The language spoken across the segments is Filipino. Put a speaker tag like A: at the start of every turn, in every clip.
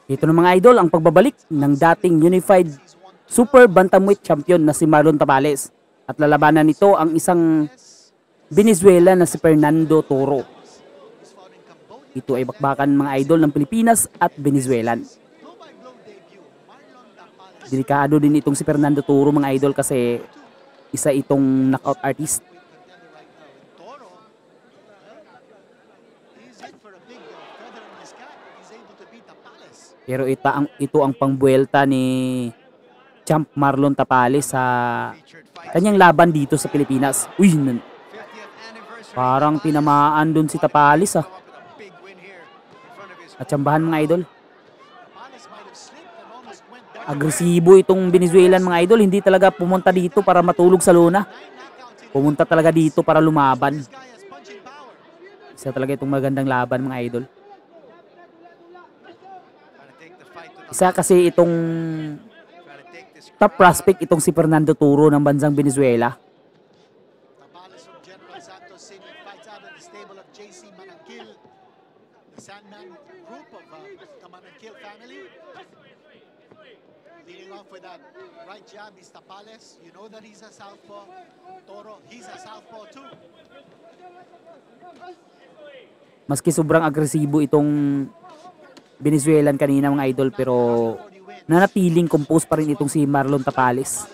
A: Ito na mga idol, ang pagbabalik ng dating Unified Super Bantamweight Champion na si Marlon Tapales. At lalabanan nito ang isang Venezuela na si Fernando Toro. Ito ay bakbakan mga idol ng Pilipinas at Venezuelan. Delikado din itong si Fernando Toro mga idol kasi isa itong knockout artist. Pero ito ang pangbuelta ni Champ Marlon Tapales sa kanyang laban dito sa Pilipinas. Uy, parang tinamaan dun si Tapales ah. At tsambahan mga idol. Agresibo itong Venezuelan mga idol. Hindi talaga pumunta dito para matulog sa lona. Pumunta talaga dito para lumaban. Isa talaga itong magandang laban mga idol. Isa kasi itong top prospect itong si Fernando Toro ng bansang Venezuela. Maski sobrang agresibo itong Venezuelan kanina mga idol, pero nanatiling composed pa rin itong si Marlon Tapales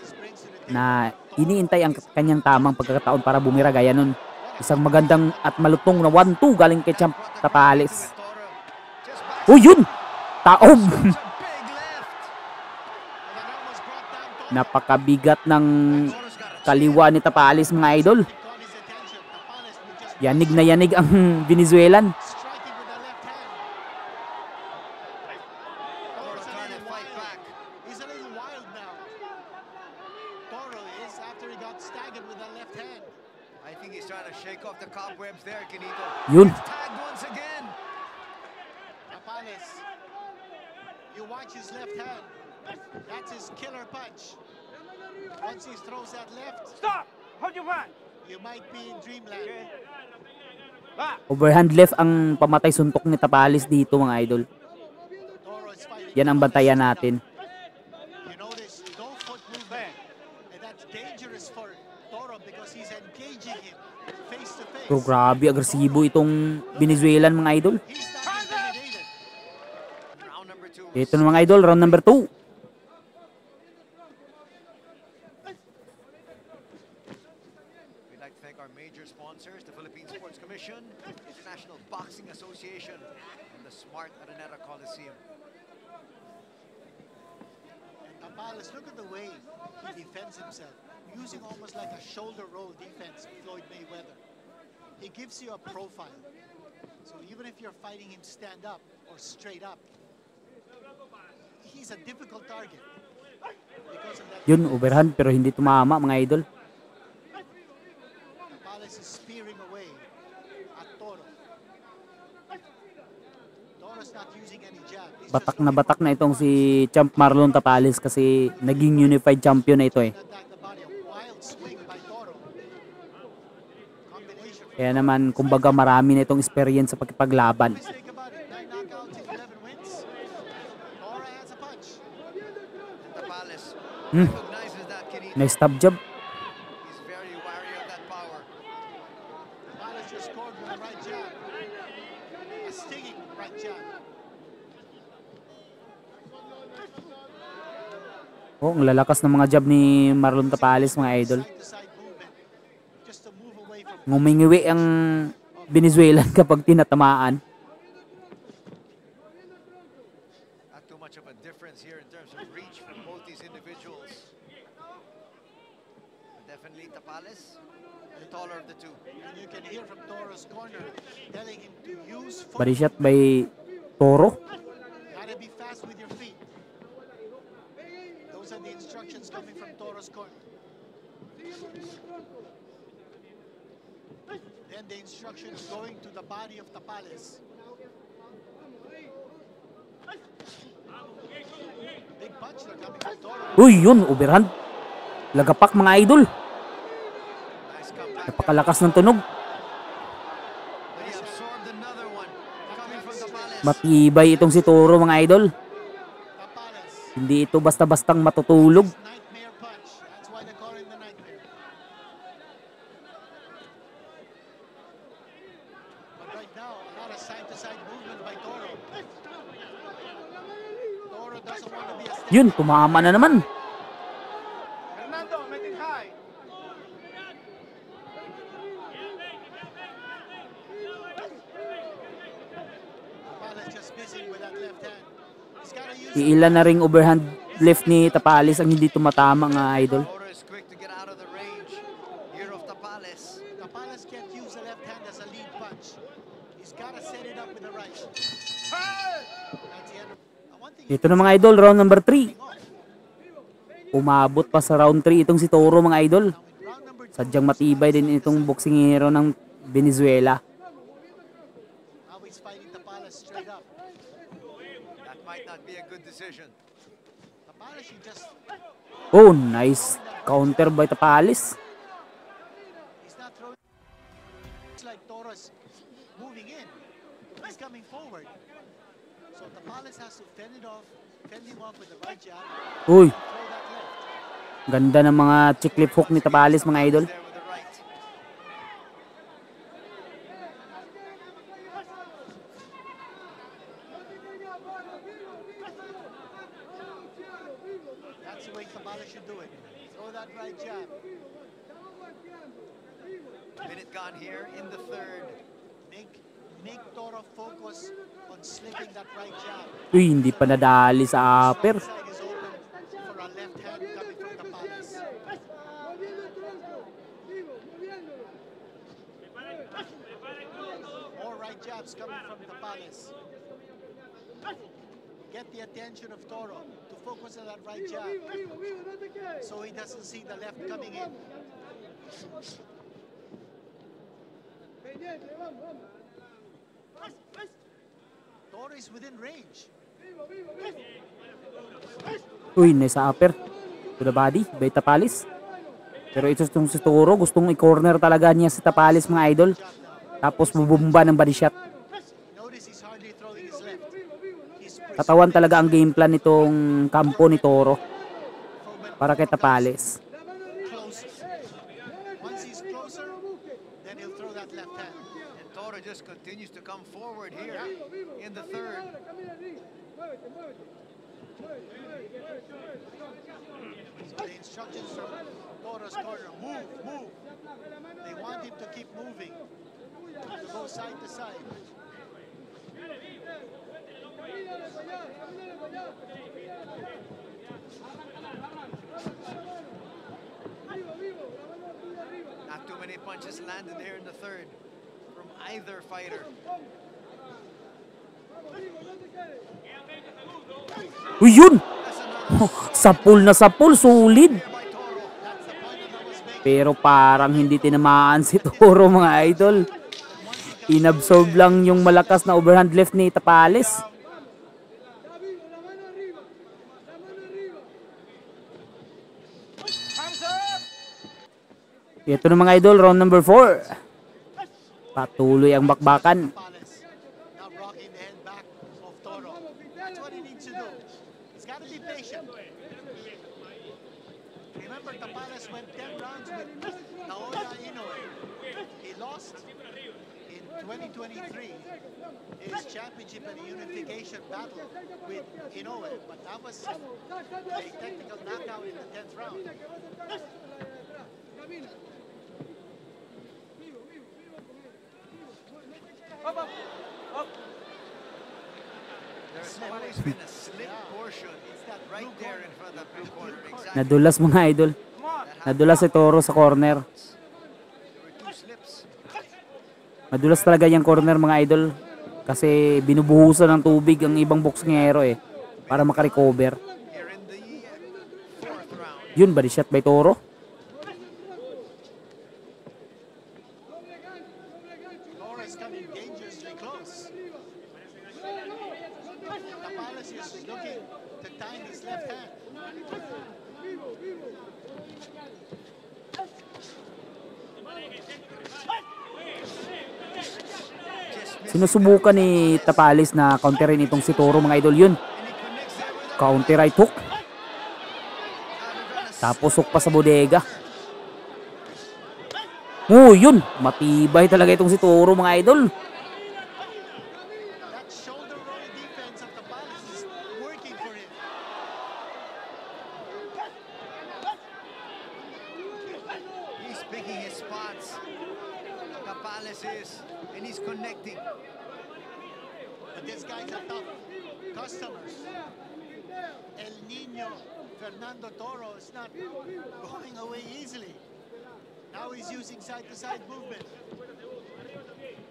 A: na iniintay ang kanyang tamang pagkakataon para bumira gaya nun. Isang magandang at malutong na 1-2 galing kay Champ Tapales. Oh yun! Taob! Napakabigat ng kaliwa ni Tapales mga idol. Yanig na yanig ang Venezuelan. Yun.
B: Tapales, you watch his left hand. That's his killer punch. Once he throws that left, stop. Hold your hand. You might be in dreamland.
A: Overhand left ang pamatay suntok ni Tapales dito mga idol. Yan ang bantayan natin.
B: You notice no foot movement, and that's dangerous for Toro because he's engaging him face to face.
A: Pero grabe agresibo itong Venezuelan mga idol. Ito na mga idol, round number 2.
C: We'd like to thank our major sponsors, the Philippine Sports Commission, International Boxing Association, and the Smart Araneta Coliseum.
B: Tapales, look at the way he defends himself, using almost like a shoulder roll defense, Floyd Mayweather. He gives you a profile. So even if you're fighting him stand up or straight up, he's a difficult target.
A: Yun, overhand pero hindi tumama mga idol.
B: Tapales is spearing away at Toro. Toro's not using any jab.
A: Batak na itong si Champ Marlon Tapales kasi naging unified champion na ito eh. Kaya naman kumbaga marami na itong experience sa pagkipaglaban. Nice top job. Oh, ang lalakas ng mga jab ni Marlon Tapales mga idol. Ngumingiwi ang Venezuelan kapag tinatamaan.
C: Not too much of a difference here in terms of reach from both these individuals. But definitely Tapales, the taller of the two.
B: And you can hear from Toro's corner telling him to use
A: Body shot by Toro.
B: gotta be fast with your feet. Those are the instructions coming from Toro's corner. Then the instruction is going to the body of Tapales. Big punch na coming from Toro.
A: Uy, yun, overhand. Lagapak mga idol. Napakalakas ng tunog. Matibay itong si Toro mga idol.
B: Tapales.
A: Hindi ito basta-bastang matutulog.
B: Nightmare punch. That's why they call him the nightmare. But right now, a lot of side-to-side movement by Toro. Toro doesn't want to be a step.
A: Yun, tumama na naman.
B: Fernando, make it high. Tapales just missing with that left hand. He's gotta use
A: Iilan na ring overhand left ni Tapales ang hindi tumatama mga idol.
C: Toro is quick to get out of the range here of Tapales.
B: Tapales can't use the left hand as a lead punch. He's gotta set it up with the right. That's the end. One thing
A: Ito na mga idol, round number 3. Umabot pa sa round 3 itong si Toro mga idol.
B: round number 2,
A: Sadyang matibay din itong boxingero ng Venezuela.
B: now he's fighting Tapales straight up.
C: That might not be a good decision.
B: Tapales, he just,
A: Oh, nice counter by Tapales.
B: he's not throwing. It's like Toro's moving in. He's coming forward. So Tapales has to fend him off with the right jab,
A: Uy,
B: throw that left.
A: ganda ng mga chick lip hook ni Tapales mga idol.
C: There with the right.
B: That's the way Tapales should do it. Throw that right jab.
C: Minute gone here in the third.
B: Make Toro focus on slipping that right jab.
A: Uy, hindi pa nadali sa upper.
B: Side is open for a left hand coming from Tapales. More right jabs coming from Tapales. Get the attention of Toro to focus on that right jab so he doesn't see the left coming in. Toro is within range.
A: Uy, nice upper. To the body by Tapales. Pero ito itong si Toro, gustong i-corner talaga niya si Tapales mga idol. Tapos bubumba ng body shot.
B: Notice he's hardly throwing his left. He's
A: Katawan talaga ang game plan nitong kampo ni Toro para kay Tapales.
B: closer. Once he's closer, then he'll throw that left hand.
C: And Toro just continues to come forward here in the third.
B: So the instructions from Toro's corner, move, move. They want him to keep moving, to go side to side.
C: Not too many punches landed here in the third from either fighter.
A: Uy, yun!
C: That's another
A: Sapul na sapul, solid.
C: by Toro.
B: That's the point that I was making.
A: Pero parang hindi tinamaan si Toro mga idol. Inabsorb lang yung malakas na overhand left ni Tapales. Ito na mga idol, round number 4. Patuloy ang bakbakan.
B: Tapales now rocking the head back of Toro. That's what he needs to do. He's got to be patient. Remember, Tapales went 10 rounds with Naoya Inoue. He lost in 2023 his championship and unification battle with Inoue, but that was a technical knockout in the 10th round.
C: There's always been a slit portion right there in front of the blue corner. Exactly.
A: Nadulas mga idol. Nadulas si Toro sa corner.
C: There were two slips.
A: Madulas talaga yung corner mga idol. Kasi binubuhusan ng tubig ang ibang boksingero para makarecover.
C: Here in the fourth round.
A: Yun, body shot by Toro.
B: Toro is coming dangerously close. Tapales is looking to time his left hand.
C: Just
A: Sinusubukan ni Tapales na counterin itong si Toro mga idol. Yun. Counter right hook. Tapos hook pa sa bodega. Oh, yun. Matibay talaga itong si Toro mga idol.
B: That shoulder roll defense of Tapales is working for him.
C: He's picking his spots. Tapales is, and he's connecting.
B: But these guys are tough customers. El Nino, Fernando Toro is not going away easily. Now he's using side-to-side movement.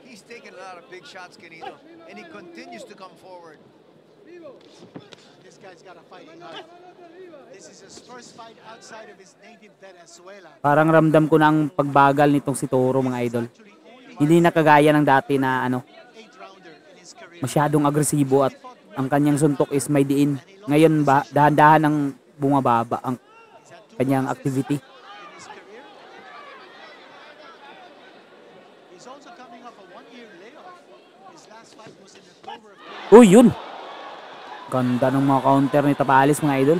C: He's taken a lot of big shots, Canito, and he continues to come forward.
B: This guy's got a fighting heart. This is his first fight outside of his native Venezuela.
A: Parang ramdam ko na ang pagbagal nitong si Toro mga idol.
B: Actually, only
A: Hindi na kagaya ng dati na
B: eight-rounder in his career.
A: masyadong agresibo at ang kanyang suntok is may diin. Ngayon ba, dahan-dahan ang bumababa ang
B: He's had two
A: kanyang
B: losses
A: activity.
B: in his career. He's also coming off a one-year layoff. His last fight was in October of 2020.
A: Uy, yun! Ganda ng mga counter ni Tapales mga idol.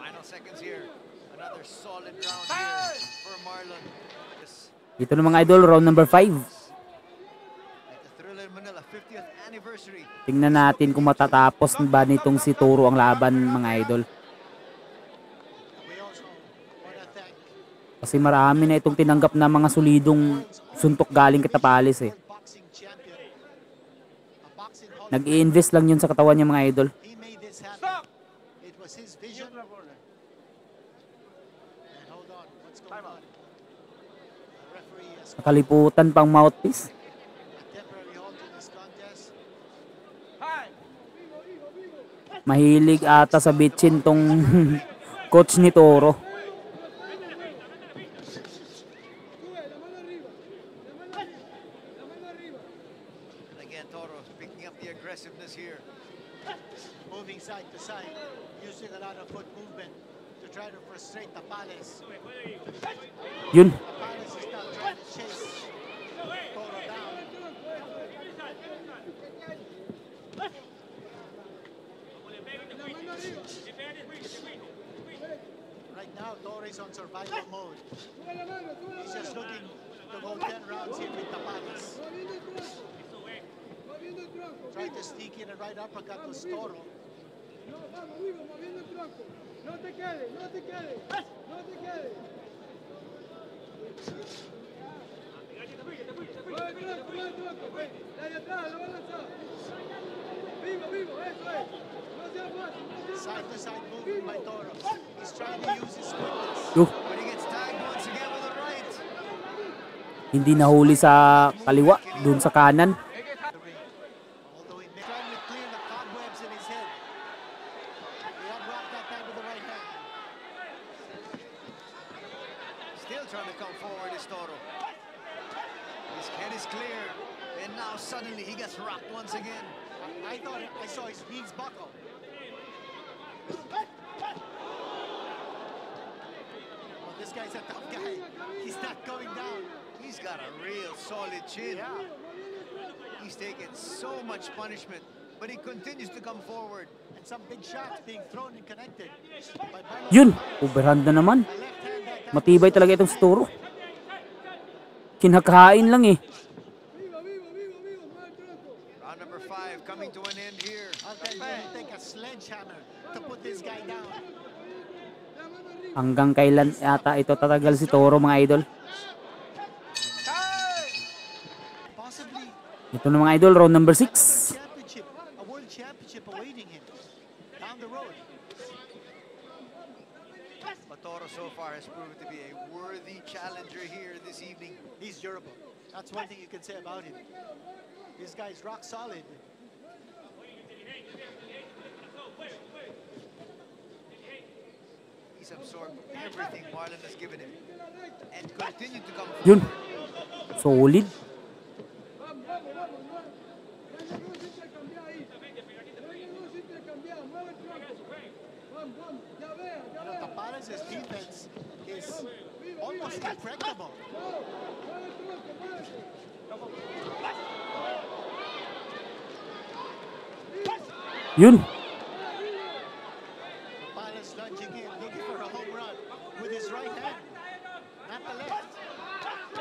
C: Final seconds here. Another solid round here for Marlon. This
A: Ito na mga idol, round number 5.
C: at the Thriller Manila 50th anniversary.
A: Tingnan natin kung matatapos ba nitong si Toro ang laban mga idol.
B: We also want to thank
A: Kasi marami na itong tinanggap na mga solidong suntok galing kay Tapales eh.
B: world boxing champion. A boxing hall.
A: Nag-i-invest lang yun sa katawan niya mga idol.
B: He made this happen. It was his vision. And hold on, what's going on? The referee has
A: Nakaliputan pang mouthpiece.
B: a temporary halt in this contest.
A: Mahilig ata sa bitchin tong coach ni Toro.
C: And again, Toro picking up the aggressiveness here.
B: Moving side to side, using a lot of foot movement to try to frustrate Tapales.
A: Yun.
B: Tapales is now trying to chase Toro down. Right now, Toro is on survival mode. He's just looking to go 10 rounds here with Tapales. Trying to sneak in a right uppercut to Toro.
D: No te quedes, no te quedes, no te quedes. Mueve el tronco, ve. De ahí atrás, lo va a lanzar. Vivo, vivo, eso es. No sea fácil, no sea
B: Side to side movement by Toro. He's trying to use his quickness.
A: Yuh.
C: But he gets tagged once again with a right.
A: Hindi nahuli sa kaliwa, dun sa kanan.
B: Although he may trying to clear the cobwebs in his head. He unblocked that time with the right hand.
C: Still trying to come forward is Toro. His head is clear. And now suddenly he gets rocked once again.
B: I thought I saw his knees buckle. Well, this guy's a tough guy. He's not going down.
C: He's got a real solid chin.
B: Yeah.
C: He's taken so much punishment, but he continues to come forward.
B: And some big shots being thrown and connected. By Marlon
A: Yun,
B: Tapales.
A: overhand na naman.
B: The left hand that time.
A: Matibay talaga itong si Toro. Kinakain lang eh.
D: Vivo, vivo, vivo, vivo, mueve el tronco.
C: Round number 5 coming to an end here.
B: I'll tell you, it'll take a sledgehammer to put this guy down.
A: Hanggang kailan ata ito tatagal si Toro mga idol.
B: Possibly
A: Ito na mga idol, round number 6.
B: championship, a world championship awaiting him down the road.
C: But Toro so far has proven to be a worthy challenger here this evening.
B: He's durable. That's one thing you can say about him. This guy's rock solid.
C: He's absorbed everything Marlon has given him and continued to come
A: Yun.
C: forward.
A: Solid.
D: Vamos, vamos, vamos, mueve. No hay negocio intercambiar ahí. No hay negocio intercambiar, mueve el tronco. Vamos, vamos, ya vea, ya vea.
B: Tapales impregnable.
A: Yun.
B: Tapales lunging in, looking for a home run with his right hand, not the left.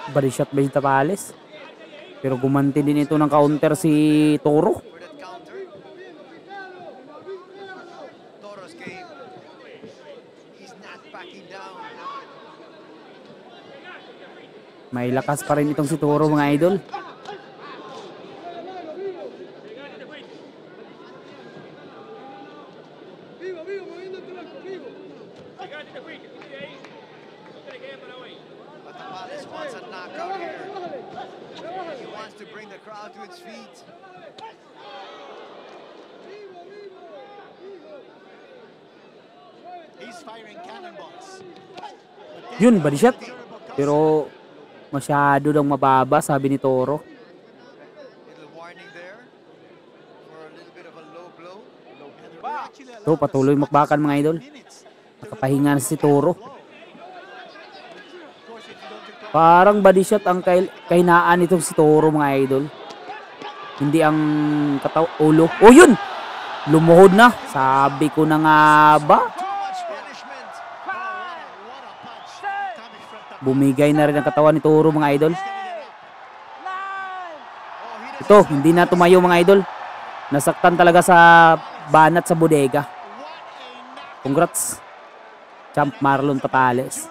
A: Body shot ba yung Tapales? Pero gumanti din ito ng counter si Toro.
C: For that counter. Toro's game. He's not backing down.
A: May lakas pa rin itong si Toro, mga idol.
D: Vivo, vivo, moviendo el tronco, vivo.
C: But Tapales wants a knockout here. He wants to bring the crowd to its feet.
B: He's firing cannonballs.
A: Yun, body shot. Pero masyado daw mababa, sabi ni Toro.
C: Little warning there for a little bit of a low blow.
A: So, patuloy makbakan, mga idol. Nakapahinga na si Toro. Parang body shot ang kahinaan itong si Toro, mga idol. Hindi ang ulo. Oh, yun! Lumuhod na. Sabi ko na nga ba?
C: Too much punishment.
B: What a punch coming from Tapales.
A: Bumigay na rin ang katawan ni Toro, mga idol.
C: Oh, he doesn't
A: Ito, hindi na tumayo, mga idol. Nasaktan talaga sa banat sa bodega. Congrats, champ Marlon Tapales.